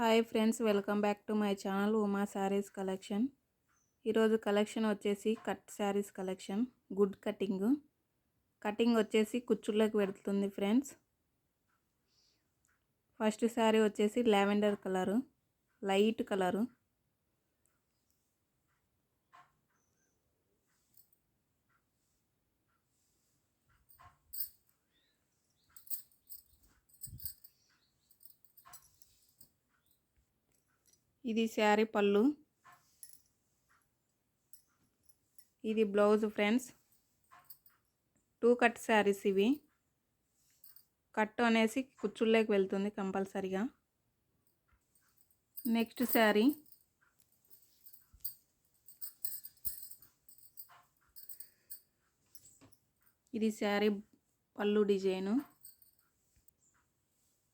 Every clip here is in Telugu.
Hi friends, welcome back to my channel Uma saris collection. ఈరోజు కలెక్షన్ వచ్చేసి cut saris collection. Good cutting వచ్చేసి కుచ్చుళ్ళకి పెడుతుంది ఫ్రెండ్స్. ఫస్ట్ శారీ వచ్చేసి లావెండర్ కలరు, లైట్ కలరు. ఇది శారీ పళ్ళు, ఇది బ్లౌజ్ ఫ్రెండ్స్. 2 కట్ శారీస్ ఇవి. కట్ అనేసి కుచ్చుళ్ళకి వెళ్తుంది కంపల్సరిగా. నెక్స్ట్ శారీ ఇది శారీ పళ్ళు డిజైను,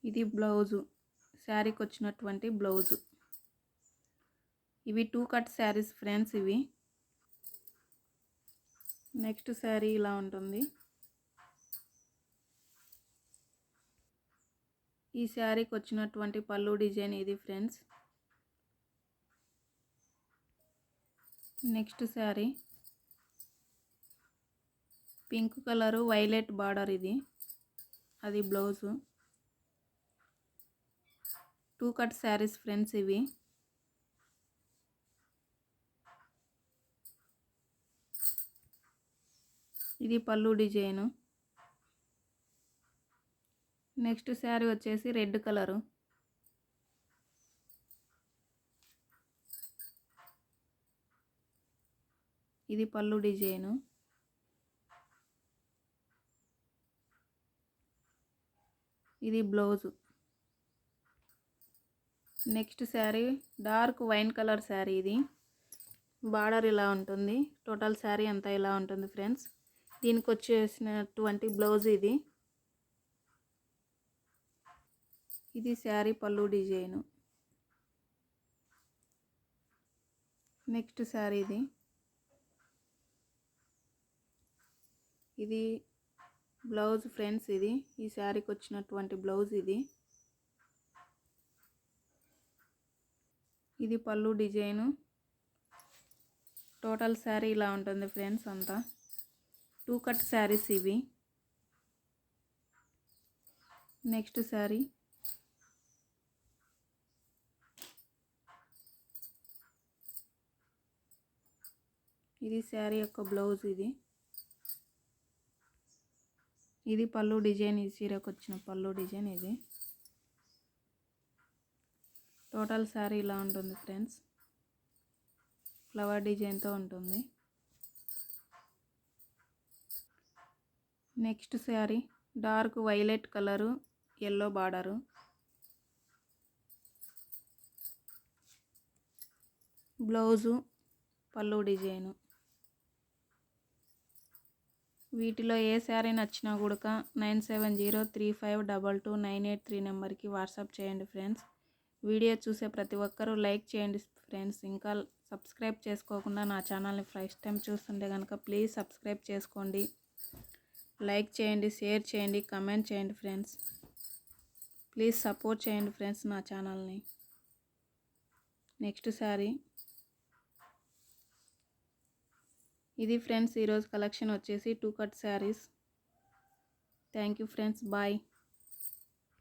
ఇది బ్లౌజు, శారీకి వచ్చినటువంటి బ్లౌజు. ఇవి 2 కట్ శారీస్ ఫ్రెండ్స్ ఇవి. నెక్స్ట్ శారీ ఇలా ఉంటుంది. ఈ శారీకి వచ్చినటువంటి పళ్ళు డిజైన్ ఇది friends. Next sari pink colour, violet border, ఇది అది బ్లౌజు. 2 కట్ శారీస్ ఫ్రెండ్స్ ఇవి. ఇది పళ్ళు డిజైను. నెక్స్ట్ శారీ వచ్చేసి రెడ్ కలరు, ఇది పళ్ళు డిజైను. ఇది blouse. Next sari dark wine colour sari, ఇది బార్డర్ ఇలా ఉంటుంది. టోటల్ శారీ అంతా ఇలా ఉంటుంది ఫ్రెండ్స్. దీనికి వచ్చేసినటువంటి బ్లౌజ్ ఇది. ఇది శారీ పళ్ళు డిజైను. నెక్స్ట్ శారీ ఇది బ్లౌజ్ ఫ్రెండ్స్. ఇది ఈ శారీకి వచ్చినటువంటి బ్లౌజ్ ఇది. ఇది పళ్ళు డిజైను. టోటల్ శారీ ఇలా ఉంటుంది ఫ్రెండ్స్ అంతా. 2 కట్ శారీస్ ఇవి. నెక్స్ట్ శారీ ఇది శారీ యొక్క బ్లౌజ్ ఇది. ఇది పళ్ళు డిజైన్, ఈ చీరకు వచ్చిన పళ్ళు డిజైన్ ఇది. టోటల్ శారీ ఇలా ఉంటుంది ఫ్రెండ్స్. ఫ్లవర్ డిజైన్తో ఉంటుంది. Next sari dark violet colour, yellow border. Blouse పళ్ళు డిజైను. వీటిలో ఏ శారీ నచ్చినా కూడా 9703522983 నెంబర్కి వాట్సాప్ చేయండి ఫ్రెండ్స్. వీడియో చూసే ప్రతి ఒక్కరూ లైక్ చేయండి ఫ్రెండ్స్. ఇంకా సబ్స్క్రైబ్ చేసుకోకుండా నా ఛానల్ని ఫస్ట్ టైం చూస్తుంటే కనుక ప్లీజ్ సబ్స్క్రైబ్ చేసుకోండి. లైక్ చేయండి, షేర్ చేయండి, కమెంట్ చేయండి ఫ్రెండ్స్. ప్లీజ్ సపోర్ట్ చేయండి ఫ్రెండ్స్ నా ఛానల్ని. నెక్స్ట్ శారీ ఇది ఫ్రెండ్స్. ఈరోజు కలెక్షన్ వచ్చేసి 2 cut saris. Thank you friends. Bye.